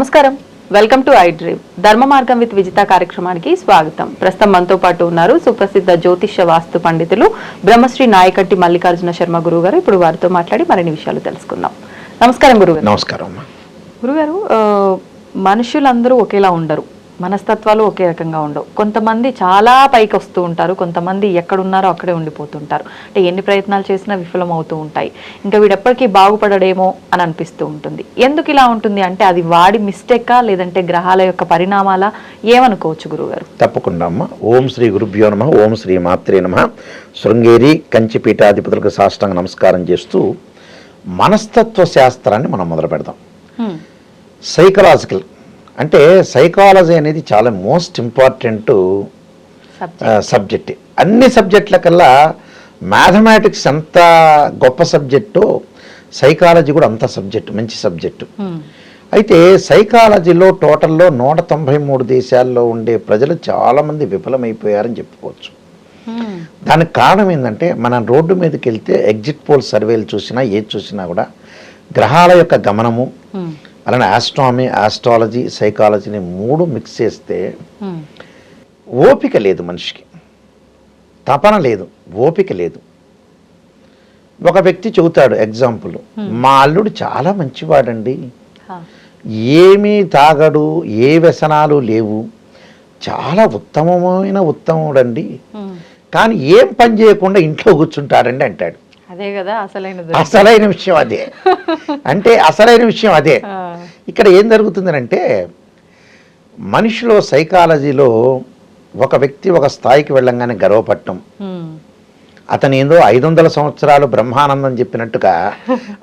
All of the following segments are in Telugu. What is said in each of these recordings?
నమస్కారం, వెల్కమ్ టు ఐ డ్రీమ్. ధర్మ మార్గం విత్ విజిత కార్యక్రమానికి స్వాగతం. ప్రస్తుతం మనతో పాటు ఉన్నారు సుప్రసిద్ధ జ్యోతిష్య వాస్తు పండితులు బ్రహ్మశ్రీ నాయకట్టి మల్లికార్జున శర్మ గురువు గారు. ఇప్పుడు వారితో మాట్లాడి మరిన్ని విషయాలు తెలుసుకుందాం. నమస్కారం గురుగారు. నమస్కారం గురుగారు, మనుషులందరూ ఒకేలా ఉండరు, మనస్తత్వాలు ఒకే రకంగా ఉండవు. కొంతమంది చాలా పైకి వస్తూ ఉంటారు, కొంతమంది ఎక్కడున్నారో అక్కడే ఉండిపోతుంటారు. అంటే ఎన్ని ప్రయత్నాలు చేసినా విఫలం అవుతూ ఉంటాయి. ఇంకా వీడెప్పటికీ బాగుపడడేమో అని అనిపిస్తూ ఉంటుంది. ఎందుకు ఇలా ఉంటుంది అంటే అది వాడి మిస్టేకా లేదంటే గ్రహాల యొక్క పరిణామాలా, ఏమనుకోవచ్చు గురుగారు? తప్పకుండా అమ్మ. ఓం శ్రీ గురుభ్యో నమః. ఓం శ్రీ మాత్రే నమః. శృంగేరి కంచి పీఠాధిపతులకు సాష్టాంగ నమస్కారం చేస్తూ మనస్తత్వ శాస్త్రాన్ని మనం మొదలు పెడదాం. సైకలాజికల్ అంటే సైకాలజీ అనేది చాలా మోస్ట్ ఇంపార్టెంట్ సబ్జెక్ట్. అన్ని సబ్జెక్టుల కల్లా మ్యాథమెటిక్స్ ఎంత గొప్ప సబ్జెక్టు, సైకాలజీ కూడా అంత సబ్జెక్టు, మంచి సబ్జెక్టు. అయితే సైకాలజీలో టోటల్లో 193 దేశాల్లో ఉండే ప్రజలు చాలామంది విఫలమైపోయారని చెప్పుకోవచ్చు. దానికి కారణం ఏంటంటే మనం రోడ్డు మీదకి వెళ్తే ఎగ్జిట్ పోల్ సర్వేలు చూసినా ఏది చూసినా కూడా గ్రహాల యొక్క గమనము, అలానే ఆస్ట్రాలజీ, సైకాలజీని 3 మిక్స్ చేస్తే ఓపిక లేదు మనిషికి, తపన లేదు, ఓపిక లేదు. ఒక వ్యక్తి చెబుతాడు ఎగ్జాంపుల్, మా అల్లుడు చాలా మంచివాడండి, ఏమీ తాగడు, ఏ వ్యసనాలు లేవు, చాలా ఉత్తముడండి, కానీ ఏం పని చేయకుండా ఇంట్లో కూర్చుంటాడండి అంటాడు. అదే కదా అసలైన విషయం అదే. అంటే అసలైన విషయం అదే. ఇక్కడ ఏం జరుగుతుందనంటే మనిషిలో సైకాలజీలో ఒక వ్యక్తి ఒక స్థాయికి వెళ్ళంగానే గర్వపడటం, అతను ఏందో 500 సంవత్సరాలు బ్రహ్మానందం చెప్పినట్టుగా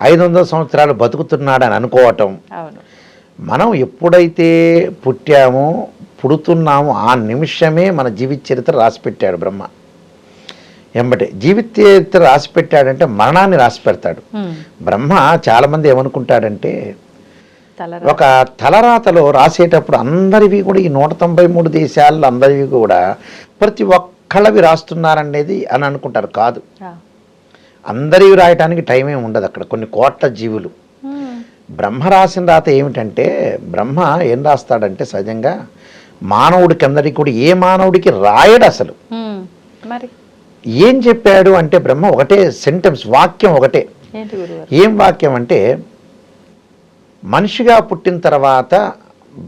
500 సంవత్సరాలు బతుకుతున్నాడని అనుకోవటం. మనం ఎప్పుడైతే పుట్టామో పుడుతున్నామో ఆ నిమిషమే మన జీవిత చరిత్ర రాసిపెట్టాడు బ్రహ్మ. ఎంబటే జీవిత చరిత్ర రాసి పెట్టాడంటే మరణాన్ని రాసి పెడతాడు బ్రహ్మ. చాలామంది ఏమనుకుంటాడంటే ఒక తలరాతలో రాసేటప్పుడు అందరివి కూడా ఈ 193 దేశాల్లో అందరివి కూడా ప్రతి ఒక్కళ్ళవి రాస్తున్నారనేది అని అనుకుంటారు. కాదు, అందరివి రాయటానికి టైం ఏమి ఉండదు. అక్కడ కొన్ని కోట్ల జీవులు. బ్రహ్మ రాసిన రాత ఏమిటంటే బ్రహ్మ ఏం రాస్తాడంటే సహజంగా మానవుడికి అందరికీ కూడా ఏ మానవుడికి రాయడు అసలు. ఏం చెప్పాడు అంటే బ్రహ్మ ఒకటే సెంటెన్స్, వాక్యం ఒకటే. ఏం వాక్యం అంటే మనిషిగా పుట్టిన తర్వాత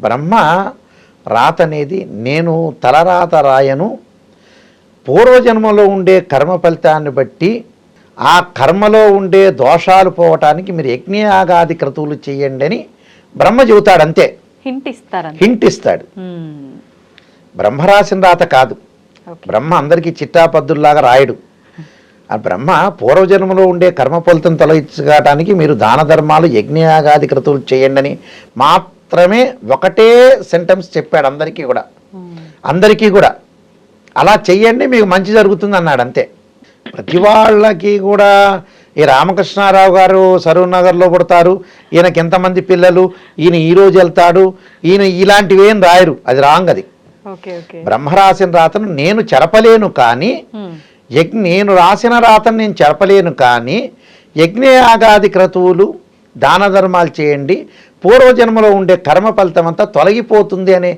బ్రహ్మ రాత అనేది నేను తలరాత రాయను, పూర్వజన్మలో ఉండే కర్మ ఫలితాన్ని బట్టి ఆ కర్మలో ఉండే దోషాలు పోవటానికి మీరు యజ్ఞయాగాది క్రతువులు చేయండి అని బ్రహ్మ చెబుతాడు. అంతే, హింట్ ఇస్తాడు. బ్రహ్మ రాసిన రాత కాదు. బ్రహ్మ అందరికీ చిట్టాపద్దుల్లాగా రాయడు. ఆ బ్రహ్మ పూర్వజన్మలో ఉండే కర్మ ఫలితం తొలగించడానికి మీరు దాన ధర్మాలు యజ్ఞయాగాది క్రతువులు చేయండి అని మాత్రమే ఒకటే సెంటెన్స్ చెప్పాడు అందరికీ కూడా అలా చెయ్యండి మీకు మంచి జరుగుతుంది అన్నాడు. అంతే. ప్రతి వాళ్ళకి కూడా ఈ రామకృష్ణారావు గారు సరూర్ నగర్లో పుడతారు, ఈయనకి ఎంతమంది పిల్లలు, ఈయన ఈరోజు వెళ్తాడు, ఈయన ఇలాంటివి ఏం రాయరు. అది రాంగ్. అది బ్రహ్మ రాసిన రాతను నేను చెరపలేను, కానీ నేను రాసిన రాతను నేను చెరపలేను, కానీ యజ్ఞయాగాది క్రతువులు దాన ధర్మాలు చేయండి, పూర్వజన్మలో ఉండే కర్మ ఫలితం అంతా తొలగిపోతుంది అనే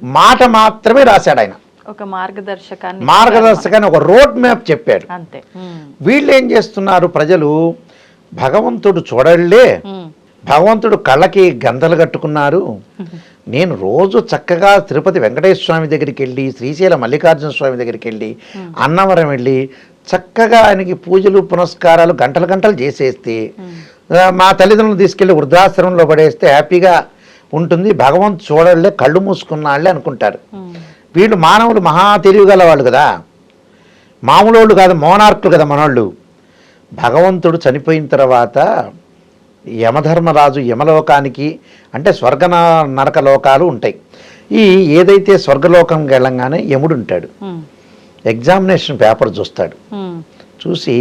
మాట మాత్రమే రాశాడు ఆయన. ఒక మార్గదర్శకాన్ని, ఒక రోడ్ మ్యాప్ చెప్పాడు. వీళ్ళు ఏం చేస్తున్నారు, ప్రజలు భగవంతుడు చూడలే, భగవంతుడు కళ్ళకి గంతలు కట్టుకున్నారు, నేను రోజు చక్కగా తిరుపతి వెంకటేశ్వర స్వామి దగ్గరికి వెళ్ళి, శ్రీశైల మల్లికార్జున స్వామి దగ్గరికి వెళ్ళి, అన్నవరం వెళ్ళి చక్కగా ఆయనకి పూజలు పునస్కారాలు గంటలు చేసేస్తే, మా తల్లిదండ్రులు తీసుకెళ్ళి వృద్ధాశ్రమంలో పడేస్తే హ్యాపీగా ఉంటుంది, భగవంతుడు చూడలే, కళ్ళు మూసుకున్నాళ్ళే అనుకుంటారు. వీళ్ళు మానవులు మహా తెలివిగల వాళ్ళు కదా, మామూలు వాళ్ళు కాదు, మోనార్కులు కదా మనోళ్ళు. భగవంతుడు చనిపోయిన తర్వాత యమధర్మరాజు యమలోకానికి, అంటే స్వర్గ నరక లోకాలు ఉంటాయి. ఏదైతే స్వర్గలోకంకి వెళ్ళంగానే యముడు ఉంటాడు, ఎగ్జామినేషన్ పేపర్ చూస్తాడు. చూసి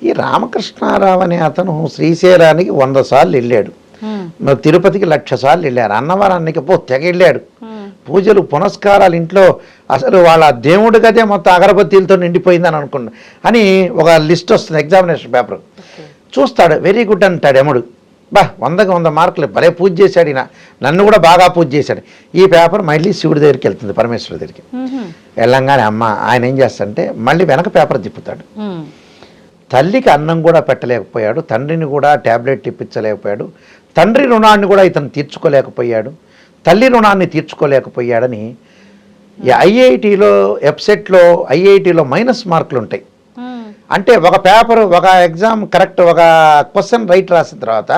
ఈ రామకృష్ణారావు అనే అతను శ్రీశైలానికి 100 సార్లు వెళ్ళాడు, మరి తిరుపతికి 1,00,000 సార్లు వెళ్ళారు, అన్నవరానికి తెగ వెళ్ళాడు, పూజలు పునస్కారాలు ఇంట్లో అసలు వాళ్ళ దేవుడి గదే మొత్తం అగరబత్తీలతో నిండిపోయిందని అనుకున్నా అని ఒక లిస్ట్ వస్తుంది, ఎగ్జామినేషన్ పేపర్ చూస్తాడు. వెరీ గుడ్ అంటాడు యముడు. 100కి 100 మార్కులు, భలే పూజ చేశాడు ఈయన, నన్ను కూడా బాగా పూజ చేశాడు. ఈ పేపర్ మళ్ళీ శివుడి దగ్గరికి వెళ్తుంది, పరమేశ్వరుడి దగ్గరికి. వెళ్ళంగానే అమ్మ ఆయన ఏం చేస్తాడంటే మళ్ళీ వెనక పేపర్ తిప్పుతాడు. తల్లికి అన్నం కూడా పెట్టలేకపోయాడు, తండ్రిని కూడా ట్యాబ్లెట్ ఇప్పించలేకపోయాడు, తండ్రి రుణాన్ని కూడా ఇతను తీర్చుకోలేకపోయాడు, తల్లి రుణాన్ని తీర్చుకోలేకపోయాడని ఐఐటిలో ఎప్సెట్లో ఐఐటిలో మైనస్ మార్కులు ఉంటాయి. అంటే ఒక పేపర్, ఒక ఎగ్జామ్ కరెక్ట్, ఒక క్వశ్చన్ రైట్ రాసిన తర్వాత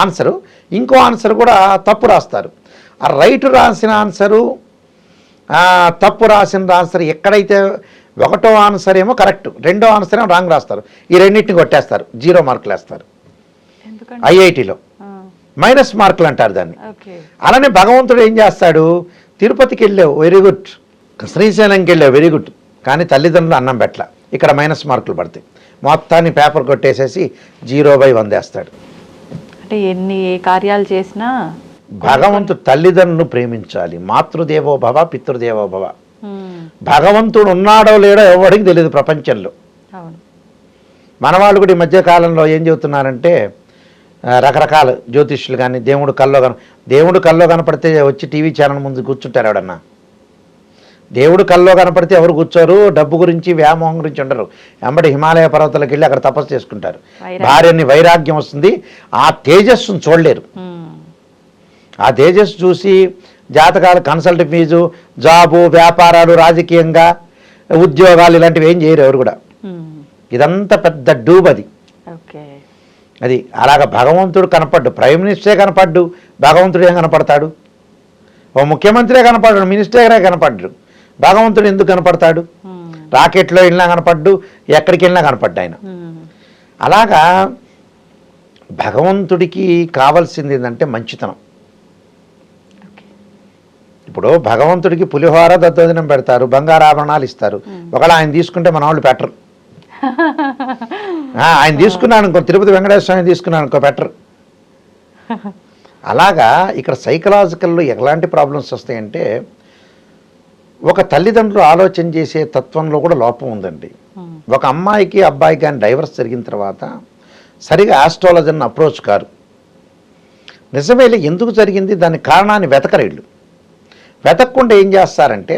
ఆన్సరు, ఇంకో ఆన్సర్ కూడా తప్పు రాస్తారు. ఆ రైట్ రాసిన ఆన్సరు, తప్పు రాసిన ఆన్సర్ ఎక్కడైతే ఒకటో ఆన్సర్ ఏమో కరెక్ట్, రెండో ఆన్సర్ ఏమో రాంగ్ రాస్తారు. ఈ రెండింటిని కొట్టేస్తారు, 0 మార్కులు వేస్తారు. ఐఐటిలో మైనస్ మార్కులు అంటారు దాన్ని. అలానే భగవంతుడు ఏం చేస్తాడు, తిరుపతికి వెళ్ళావు వెరీ గుడ్, శ్రీశైలంకి వెళ్ళావు వెరీ గుడ్, కానీ తల్లిదండ్రులు అన్నం పెట్టల, ఇక్కడ మైనస్ మార్కులు పడతాయి. మొత్తాన్ని పేపర్ కొట్టేసేసి 0/100 వేస్తాడు. అంటే ఏ కార్యాలు చేసినా భగవంతుడు తల్లిదండ్రులను ప్రేమించాలి. మాతృదేవో భవ పితృదేవో భవ. భగవంతుడు ఉన్నాడో లేడో ఎవరికి తెలియదు ప్రపంచంలో. మన వాళ్ళు కూడా ఈ మధ్యకాలంలో ఏం చెబుతున్నారంటే రకరకాల జ్యోతిష్యులు కానీ దేవుడు కల్లో కనపడితే వచ్చి టీవీ ఛానల్ ముందు కూర్చుంటారు ఎవడన్నా. దేవుడు కల్లో కనపడితే ఎవరు కూర్చోరు, డబ్బు గురించి వ్యామోహం గురించి ఉండరు. వెంబడి హిమాలయ పర్వతాలకు వెళ్ళి అక్కడ తపస్సు చేసుకుంటారు. భార్యని వైరాగ్యం వస్తుంది, ఆ తేజస్సును చూడలేరు. ఆ తేజస్సు చూసి జాతకాలు, కన్సల్ట్ ఫీజు, జాబు, వ్యాపారాలు, రాజకీయంగా ఉద్యోగాలు ఇలాంటివి ఏం చేయరు ఎవరు కూడా. ఇదంతా పెద్ద డూబ్ అది. అది అలాగ భగవంతుడు కనపడ్డు, ప్రైమ్ మినిస్టరే కనపడ్డు, భగవంతుడు ఏం కనపడతాడు? ఓ ముఖ్యమంత్రే కనపడ్డాడు, మినిస్టరే కనపడ్డు, భగవంతుడు ఎందుకు కనపడతాడు? రాకెట్లో వెళ్ళినా కనపడ్డు, ఎక్కడికి వెళ్ళినా కనపడ్డు ఆయన. అలాగా భగవంతుడికి కావాల్సింది ఏంటంటే మంచితనం. ఇప్పుడు భగవంతుడికి పులిహోర దద్దోజనం పెడతారు, బంగారు ఆభరణాలు ఇస్తారు. ఒకవేళ ఆయన తీసుకుంటే మన వాళ్ళు పెట్టరు. ఆయన తీసుకున్నాను ఇంకో, తిరుపతి వెంకటేశ్వర స్వామి తీసుకున్నాను ఇంకో, పెట్టరు. అలాగా ఇక్కడ సైకలాజికల్లో ఎలాంటి ప్రాబ్లమ్స్ వస్తాయంటే ఒక తల్లిదండ్రులు ఆలోచన చేసే తత్వంలో కూడా లోపం ఉందండి. ఒక అమ్మాయికి అబ్బాయికి కానీ డైవర్స్ జరిగిన తర్వాత సరిగా ఆస్ట్రాలజర్ని అప్రోచ్ కారు. నిజమే ఎందుకు జరిగింది దాని కారణాన్ని వెతకరేళ్ళు. వెతకకుండా ఏం చేస్తారంటే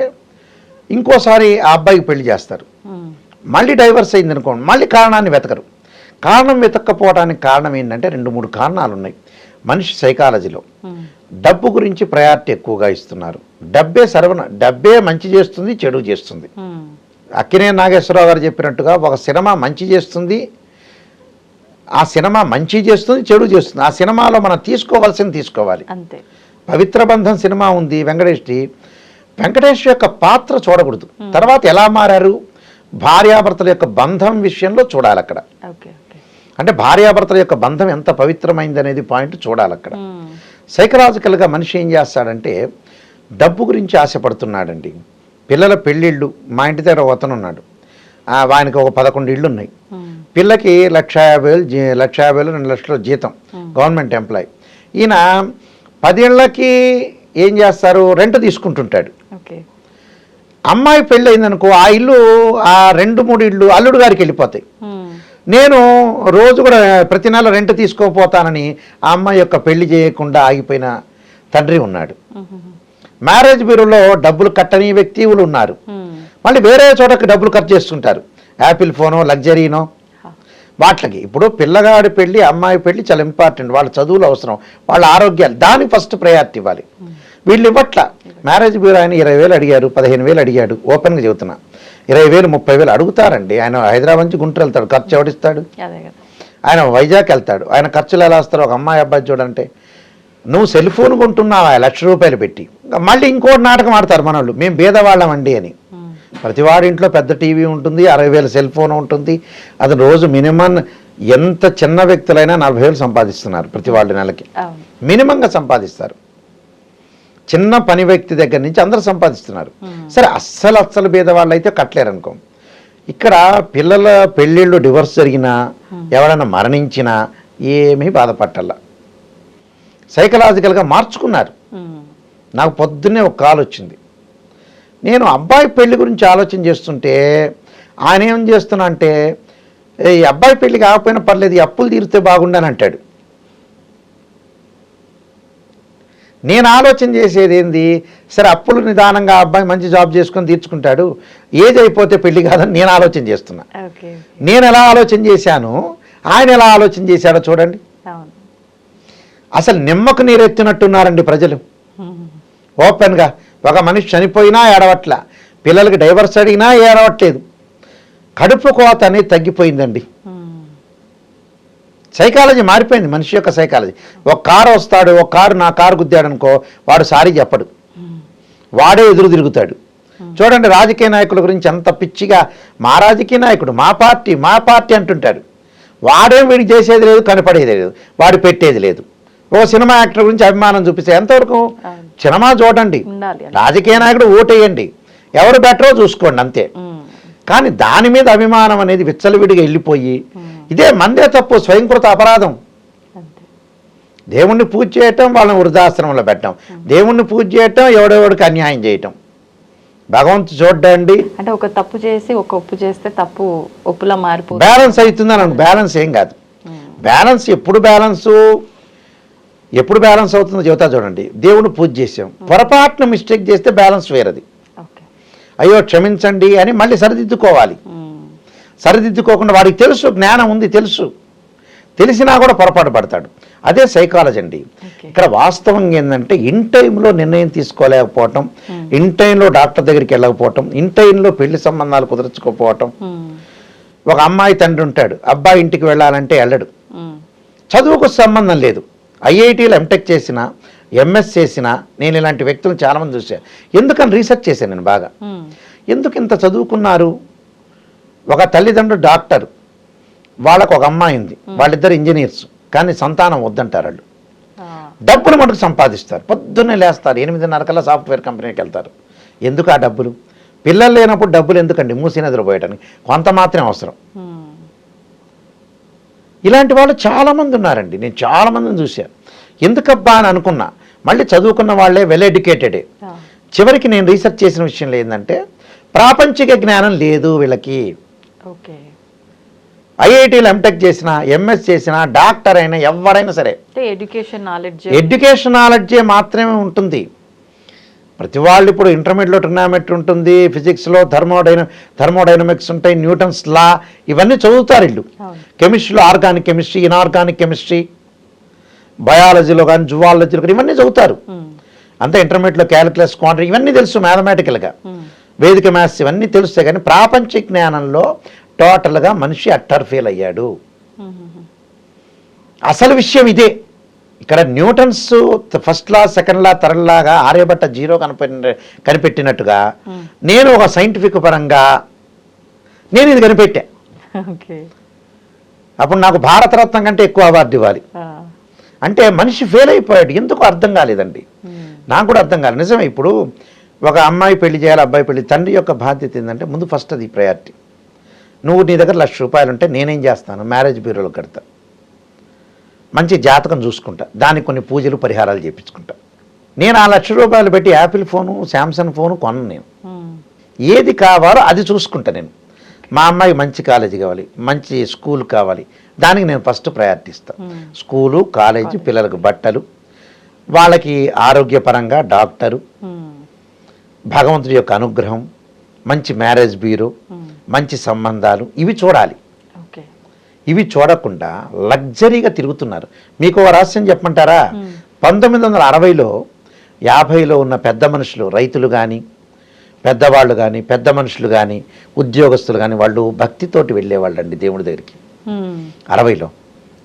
ఇంకోసారి ఆ అబ్బాయికి పెళ్లి చేస్తారు. మళ్ళీ డైవర్స్ అయింది అనుకోండి, మళ్ళీ కారణాన్ని వెతకరు. కారణం వెతక్కపోవడానికి కారణం ఏంటంటే 2-3 కారణాలు ఉన్నాయి మనిషి సైకాలజీలో. డబ్బు గురించి ప్రయారిటీ ఎక్కువగా ఇస్తున్నారు. డబ్బే మంచి చేస్తుంది, చెడు చేస్తుంది. అక్కినేని నాగేశ్వరరావు గారు చెప్పినట్టుగా ఒక సినిమా మంచి చేస్తుంది, ఆ సినిమా మంచి చేస్తుంది, చెడు చేస్తుంది. ఆ సినిమాలో మనం తీసుకోవాల్సింది తీసుకోవాలి. పవిత్ర బంధం సినిమా ఉంది వెంకటేష్ యొక్క పాత్ర చూడకూడదు. తర్వాత ఎలా మారారు, భార్యాభర్తల యొక్క బంధం విషయంలో చూడాలి అక్కడ. అంటే భార్యాభర్తల యొక్క బంధం ఎంత పవిత్రమైంది అనేది పాయింట్ చూడాలి అక్కడ. సైకలాజికల్గా మనిషి ఏం చేస్తాడంటే డబ్బు గురించి ఆశపడుతున్నాడండి. పిల్లల పెళ్ళిళ్ళు, మా ఇంటి దగ్గర ఒక అతను ఉన్నాడు, ఆయనకి ఒక 11 ఇళ్ళు ఉన్నాయి. పిల్లకి 1,50,000 2 లక్షల జీతం, గవర్నమెంట్ ఎంప్లాయీ. ఈయన 10 ఏళ్ళకి ఏం చేస్తారు, రెంట్ తీసుకుంటుంటాడు. అమ్మాయి పెళ్ళి అయిందనుకో, ఆ ఇల్లు, ఆ 2-3 ఇళ్ళు అల్లుడు గారికి వెళ్ళిపోతాయి. నేను రోజు కూడా ప్రతి నెల రెంట్ తీసుకోపోతానని ఆ అమ్మాయి యొక్క పెళ్లి చేయకుండా ఆగిపోయిన తండ్రి ఉన్నాడు. మ్యారేజ్ బ్యూరోలో డబ్బులు కట్టని వ్యక్తులు ఉన్నారు. మళ్ళీ వేరే చోటకి డబ్బులు ఖర్చు చేసుకుంటారు, యాపిల్ ఫోనో లగ్జరీనో వాటికి. ఇప్పుడు పిల్లగాడి పెళ్ళి, అమ్మాయి పెళ్ళి చాలా ఇంపార్టెంట్, వాళ్ళ చదువులు అవసరం, వాళ్ళ ఆరోగ్యాలు, దానికి ఫస్ట్ ప్రయారిటీ ఇవ్వాలి. వీళ్ళు ఇవ్వట్ల. మ్యారేజ్ బ్యూరో ఆయన 20,000 అడిగారు, 15,000 అడిగాడు. ఓపెన్గా చెబుతున్నా, 20,000 30,000 అడుగుతారండి. ఆయన హైదరాబాద్ నుంచి గుంటూరు వెళ్తాడు, ఖర్చు ఎవడిస్తాడు? ఆయన వైజాగ్ వెళ్తాడు, ఆయన ఖర్చులు ఎలా వస్తారు? ఒక అమ్మాయి అబ్బాయి చూడంటే, నువ్వు సెల్ ఫోన్ కొంటున్నావా ₹1,00,000 పెట్టి, మళ్ళీ ఇంకోటి నాటకం ఆడతారు మన వాళ్ళు, మేము భేదవాళ్ళమండి అని. ప్రతివాడి ఇంట్లో పెద్ద టీవీ ఉంటుంది, 60,000 సెల్ ఫోన్ ఉంటుంది. అది రోజు మినిమం ఎంత చిన్న వ్యక్తులైనా 40,000 సంపాదిస్తున్నారు ప్రతి వాళ్ళ నెలకి, మినిమంగా సంపాదిస్తారు. చిన్న పని వ్యక్తి దగ్గర నుంచి అందరూ సంపాదిస్తున్నారు. సరే అస్సలు భేదవాళ్ళు అయితే కట్టలేరు అనుకో. ఇక్కడ పిల్లల పెళ్ళిళ్ళు, డివోర్స్ జరిగినా, ఎవరైనా మరణించినా ఏమీ బాధపట్టాల. సైకలాజికల్గా మార్చుకున్నారు. నాకు పొద్దున్నే ఒక కాల్ వచ్చింది. నేను అబ్బాయి పెళ్లి గురించి ఆలోచన చేస్తుంటే ఆయన ఏం చేస్తున్నా అంటే, ఈ అబ్బాయి పెళ్లి కాకపోయినా పర్లేదు, ఈ అప్పులు తీరితే బాగుండని అంటాడు. నేను ఆలోచన చేసేది ఏంది, సరే అప్పులు నిదానంగా అబ్బాయి మంచి జాబ్ చేసుకొని తీర్చుకుంటాడు, ఏజ్ అయిపోతే పెళ్లి కాదని నేను ఆలోచన చేస్తున్నా. నేను ఎలా ఆలోచన చేశాను, ఆయన ఎలా ఆలోచన చేశాడో చూడండి. అసలు నిమ్మకు నీరెత్తినట్టున్నారండి ప్రజలు. ఓపెన్గా ఒక మనిషి చనిపోయినా ఏడవట్ల, పిల్లలకి డైవర్స్ అడిగినా ఏడవట్లేదు. కడుపు కోత అనేది తగ్గిపోయిందండి. సైకాలజీ మారిపోయింది, మనిషి యొక్క సైకాలజీ. ఒక కారు వస్తాడు, ఒక కారు నా కారు గుద్దాడు అనుకో, వాడు సారీ చెప్పడు, వాడే ఎదురు తిరుగుతాడు. చూడండి రాజకీయ నాయకుల గురించి ఎంత పిచ్చిగా, మా రాజకీయ నాయకుడు మా పార్టీ అంటుంటాడు. వాడేం వీడికి చేసేది లేదు, కనపడేది లేదు, వాడు పెట్టేది లేదు. ఓ సినిమా యాక్టర్ గురించి అభిమానం చూపిస్తే ఎంతవరకు? సినిమా చూడండి, రాజకీయ నాయకుడు ఓటేయండి, ఎవరు బెటరో చూసుకోండి అంతే. కానీ దాని మీద అభిమానం అనేది విచ్చలవిడిగా వెళ్ళిపోయి, ఇదే మందే తప్పు, స్వయంకృత అపరాధం. దేవుణ్ణి పూజ చేయటం, వాళ్ళని వృద్ధాశ్రమంలో పెట్టడం, దేవుణ్ణి పూజ చేయటం, ఎవడెవడికి అన్యాయం చేయటం. భగవంతుడు చూడండి, అంటే ఒక తప్పు చేసి ఒక ఒప్పు చేస్తే తప్పు ఒప్పులా మారిపోతుంది. బ్యాలెన్స్ అవుతుందని. బ్యాలెన్స్ ఏం కాదు. బ్యాలెన్స్ ఎప్పుడు బ్యాలెన్స్ అవుతుందో చెబుతా చూడండి. దేవుని పూజ చేసాం, పొరపాటున మిస్టేక్ చేస్తే బ్యాలెన్స్ వేరది. అయ్యో క్షమించండి అని మళ్ళీ సరిదిద్దుకోవాలి. సరిదిద్దుకోకుండా వాడికి తెలుసు, జ్ఞానం ఉంది, తెలిసినా కూడా పొరపాటు పడతాడు. అదే సైకాలజీ అండి. ఇక్కడ వాస్తవంగా ఏంటంటే ఇన్ టైంలో నిర్ణయం తీసుకోలేకపోవటం, ఇన్ టైంలో డాక్టర్ దగ్గరికి వెళ్ళకపోవటం, ఇన్ టైంలో పెళ్లి సంబంధాలు కుదర్చుకోకపోవటం. ఒక అమ్మాయి తండ్రి ఉంటాడు, అబ్బాయి ఇంటికి వెళ్ళాలంటే వెళ్ళడు, చదువుకు సంబంధం లేదు. ఐఐటీలో ఎంటెక్ చేసిన, ఎంఎస్ చేసిన నేను ఇలాంటి వ్యక్తులను చాలామంది చూశాను. ఎందుకని రీసెర్చ్ చేశాను నేను బాగా. ఎందుకు ఇంత చదువుకున్నారు? ఒక తల్లిదండ్రులు డాక్టర్, వాళ్ళకు ఒక అమ్మాయి ఉంది, వాళ్ళిద్దరు ఇంజనీర్స్, కానీ సంతానం వద్దంటారు వాళ్ళు. డబ్బులు మటుకు సంపాదిస్తారు, పొద్దున్నే లేస్తారు, 8:30 కల్లా సాఫ్ట్వేర్ కంపెనీకి వెళ్తారు. ఎందుకు ఆ డబ్బులు? పిల్లలు లేనప్పుడు డబ్బులు ఎందుకండి? మూసి నిద్రపోయటానికి కొంత మాత్రమే అవసరం. ఇలాంటి వాళ్ళు చాలామంది ఉన్నారండి, నేను చాలామందిని చూశాను. ఎందుకబ్బా అని అనుకున్నా. మళ్ళీ చదువుకున్న వాళ్ళే, వెల్ ఎడ్యుకేటెడే. చివరికి నేను రీసెర్చ్ చేసిన విషయంలో ఏంటంటే ప్రాపంచిక జ్ఞానం లేదు వీళ్ళకి. ఐఐటీలో ఎంటెక్ చేసిన, ఎంఎస్ చేసిన, డాక్టర్ అయినా, ఎవరైనా సరే ఎడ్యుకేషన్ నాలెడ్జే మాత్రమే ఉంటుంది. ప్రతి వాళ్ళు ఇప్పుడు ఇంటర్మీడియట్లో ట్రిగ్నామెట్రీ ఉంటుంది, ఫిజిక్స్లో థర్మోడైనమిక్స్ ఉంటాయి, న్యూటన్స్ లా, ఇవన్నీ చదువుతారు వీళ్ళు. కెమిస్ట్రీలో ఆర్గానిక్ కెమిస్ట్రీ, ఇనార్గానిక్ కెమిస్ట్రీ, బయాలజీలో కానీ జువాలజీలో కానీ ఇవన్నీ చదువుతారు. అంతా ఇంటర్మీడియట్లో క్యాలిక్యులస్, క్వాంటిటీ ఇవన్నీ తెలుసు మ్యాథమెటికల్గా, వేదిక మ్యాథ్స్ ఇవన్నీ తెలుస్తాయి. కానీ ప్రాపంచిక జ్ఞానంలో టోటల్గా మనిషి అట్టర్ ఫెయిల్ అయ్యాడు. అసలు విషయం ఇదే. ఇక్కడ న్యూటన్స్ ఫస్ట్ లా, సెకండ్ లా, థర్డ్ లాగా ఆర్యభట్ట జీరో కనిపెట్టినట్టుగా నేను ఒక సైంటిఫిక్ పరంగా నేను ఇది కనిపెట్టా. అప్పుడు నాకు భారతరత్నం కంటే ఎక్కువ అవార్డు ఇవ్వాలి. అంటే మనిషి ఫెయిల్ అయిపోయాడు. ఎందుకు అర్థం కాలేదండి, నాకు కూడా అర్థం కాలేదు. నిజమే. ఇప్పుడు ఒక అమ్మాయి పెళ్లి చేయాలి, అబ్బాయి పెళ్లి, తండ్రి యొక్క బాధ్యత ఏంటంటే ముందు ఫస్ట్ అది ప్రయారిటీ. నువ్వు నీ దగ్గర ₹1,00,000 ఉంటే నేనేం చేస్తాను, మ్యారేజ్ బ్యూరోలో కడతా, మంచి జాతకం చూసుకుంటా, దానికి కొన్ని పూజలు పరిహారాలు చేయించుకుంటా. నేను ఆ ₹1,00,000 పెట్టి యాపిల్ ఫోను, శాంసంగ్ ఫోను కొనను. నేను ఏది కావాలో అది చూసుకుంటా. నేను మా అమ్మాయికి మంచి కాలేజీ కావాలి, మంచి స్కూల్ కావాలి, దానికి నేను ఫస్ట్ ప్రయారిటీ ఇస్తాను. స్కూలు, కాలేజీ, పిల్లలకు బట్టలు, వాళ్ళకి ఆరోగ్యపరంగా డాక్టరు, భగవంతుడి యొక్క అనుగ్రహం, మంచి మ్యారేజ్ బ్యూరో, మంచి సంబంధాలు, ఇవి చూడాలి. ఇవి చూడకుండా లగ్జరీగా తిరుగుతున్నారు. మీకు ఒక రహస్యం చెప్పమంటారా? 1960లో 50లో ఉన్న పెద్ద మనుషులు, రైతులు కానీ, పెద్దవాళ్ళు కానీ, పెద్ద మనుషులు కానీ, ఉద్యోగస్తులు కానీ, వాళ్ళు భక్తితోటి వెళ్ళేవాళ్ళు అండి దేవుడి దగ్గరికి. 60లో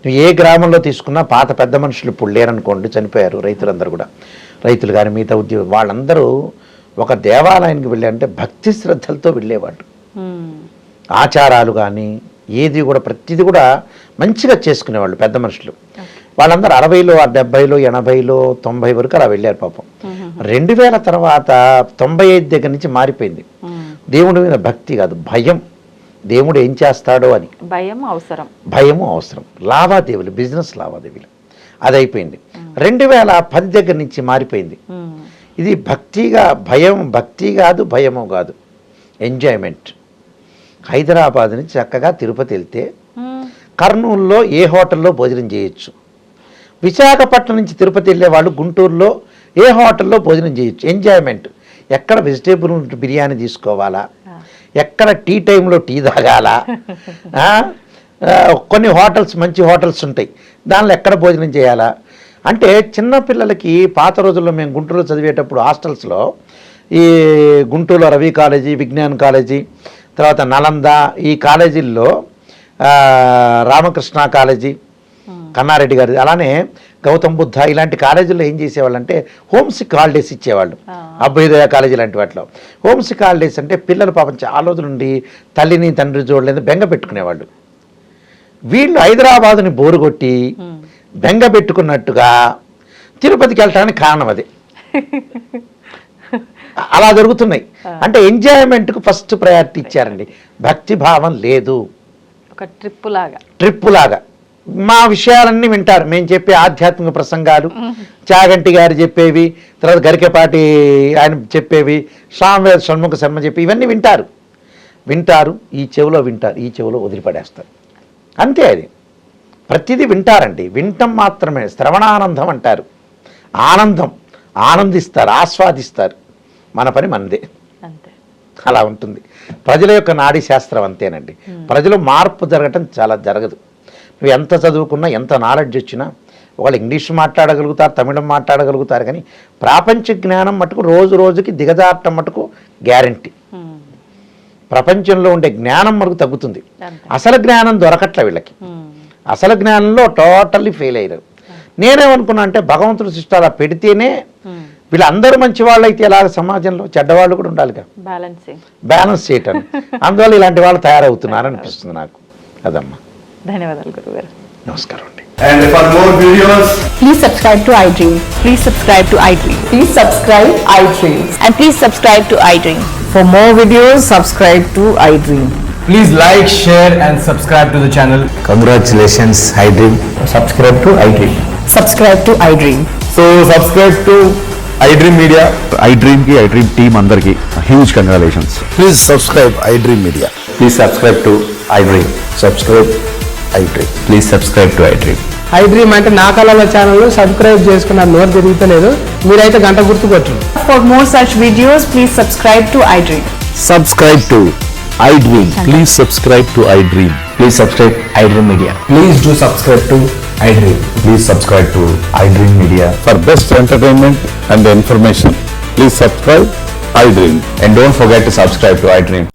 నువ్వు ఏ గ్రామంలో తీసుకున్నా పాత పెద్ద మనుషులు ఇప్పుడు లేరనుకోండి, చనిపోయారు. రైతులందరూ కూడా, రైతులు కానీ మిగతా ఉద్యోగం వాళ్ళందరూ ఒక దేవాలయానికి వెళ్ళారంటే భక్తి శ్రద్ధలతో వెళ్ళేవాళ్ళు. ఆచారాలు కానీ ఏది కూడా ప్రతిదీ కూడా మంచిగా చేసుకునేవాళ్ళు పెద్ద మనుషులు. వాళ్ళందరూ 60లో, 70లో, 80లో, 90 వరకు అలా వెళ్ళారు పాపం. 2000 తర్వాత 95 దగ్గర నుంచి మారిపోయింది. దేవుడి మీద భక్తి కాదు, భయం. దేవుడు ఏం చేస్తాడో అని భయము అవసరం. లావాదేవీలు, బిజినెస్ లావాదేవీలు, అది అయిపోయింది. 2010 దగ్గర నుంచి మారిపోయింది. ఇది భక్తిగా, భక్తి కాదు, భయము కాదు, ఎంజాయ్మెంట్. హైదరాబాద్ నుంచి చక్కగా తిరుపతి వెళ్తే కర్నూలులో ఏ హోటల్లో భోజనం చేయొచ్చు. విశాఖపట్నం నుంచి తిరుపతి వెళ్ళే వాళ్ళు గుంటూరులో ఏ హోటల్లో భోజనం చేయొచ్చు, ఎంజాయ్మెంట్. ఎక్కడ వెజిటేబుల్ బిర్యానీ తీసుకోవాలా, ఎక్కడ టీ టైంలో టీ తాగాలా, కొన్ని హోటల్స్ మంచి హోటల్స్ ఉంటాయి, దానిలో ఎక్కడ భోజనం చేయాలా అంటే చిన్నపిల్లలకి పాత రోజుల్లో మేము గుంటూరులో చదివేటప్పుడు హాస్టల్స్లో ఈ గుంటూరులో రవి కాలేజీ, విజ్ఞాన్ కాలేజీ, తర్వాత నలంద, ఈ కాలేజీల్లో రామకృష్ణ కాలేజీ, కన్నారెడ్డి గారి, అలానే గౌతమ్ బుద్ధ, ఇలాంటి కాలేజీల్లో ఏం చేసేవాళ్ళు అంటే హోమ్ సిక్ హాలిడేస్ ఇచ్చేవాళ్ళు. అభ్యుదయ కాలేజీ లాంటి వాటిలో హోమ్ సిక్ హాలిడేస్ అంటే పిల్లలు పాపం చాలా రోజుల నుండి తల్లిని తండ్రి చూడలేదు, బెంగ పెట్టుకునేవాళ్ళు. వీళ్ళు హైదరాబాదుని బోరు కొట్టి బెంగ పెట్టుకున్నట్టుగా తిరుపతికి వెళ్ళటానికి కారణం అదే. అలా జరుగుతున్నాయి. అంటే ఎంజాయ్మెంట్కు ఫస్ట్ ప్రయారిటీ ఇచ్చారండి, భక్తి భావం లేదు. ఒక ట్రిప్పు లాగా మా విషయాలన్నీ వింటారు, మేము చెప్పే ఆధ్యాత్మిక ప్రసంగాలు, చాగంటి గారు చెప్పేవి, తర్వాత గరికపాటి ఆయన చెప్పేవి, స్వామివేద షణ్ముఖ శర్మ చెప్పి ఇవన్నీ వింటారు, ఈ చెవిలో వింటారు, ఈ చెవిలో వదిలిపడేస్తారు. అంతే, అది ప్రతిదీ వింటారండి. వింటం మాత్రమే శ్రవణానందం అంటారు. ఆనందిస్తారు, ఆస్వాదిస్తారు. మన పని మనదే, అలా ఉంటుంది. ప్రజల యొక్క నాడీ శాస్త్రం అంతేనండి. ప్రజలు మార్పు జరగటం చాలా జరగదు. నువ్వు ఎంత చదువుకున్నా, ఎంత నాలెడ్జ్ వచ్చినా, ఒకళ్ళు ఇంగ్లీష్ మాట్లాడగలుగుతారు, తమిళం మాట్లాడగలుగుతారు, కానీ ప్రాపంచ జ్ఞానం మటుకు రోజు రోజుకి దిగజారటం మటుకు గ్యారంటీ. ప్రపంచంలో ఉండే జ్ఞానం మనకు తగ్గుతుంది. అసలు జ్ఞానం దొరకట్ల వీళ్ళకి. అసలు జ్ఞానంలో టోటల్లీ ఫెయిల్ అయ్యారు. నేనేమనుకున్నా అంటే భగవంతుడు సృష్టి అలా పెడితేనే వీళ్ళందరూ మంచి వాళ్ళు అయితే ఎలాగ సమాజంలో చెడ్డవాళ్ళు కూడా ఉండాలిగా, బ్యాలెన్స్ చేయటం. అందువల్ల ఇలాంటి వాళ్ళు తయారవుతున్నారు అనిపిస్తుంది నాకు. అదమ్మా. ధన్యవాదాలు గురుగారు. నమస్కారం అండి. And for more videos, please subscribe to iDream. Please subscribe to iDream. Please subscribe iDream. And please subscribe to iDream. For more videos, subscribe to iDream. please like, share and subscribe to the channel. Congratulations, iDream. Subscribe to iDream. Subscribe to iDream. So subscribe to iDream Media. iDream ki iDream team andarki huge congratulations. Please subscribe iDream Media. Please subscribe to iDream. Subscribe iDream. Please subscribe to iDream. iDream అంటే నా కళల ఛానల్ సబ్స్క్రైబ్ చేసుకున్న నోరు తిరుగుతలేదు, మీరైతే గంట గుర్తు కొట్టండి. For more such videos, please subscribe to iDream. Subscribe to iDream. Please subscribe to iDream. Please subscribe iDream Media. Please do subscribe to iDream. Please subscribe to iDream Media. For best entertainment and information, please subscribe iDream. And don't forget to subscribe to iDream.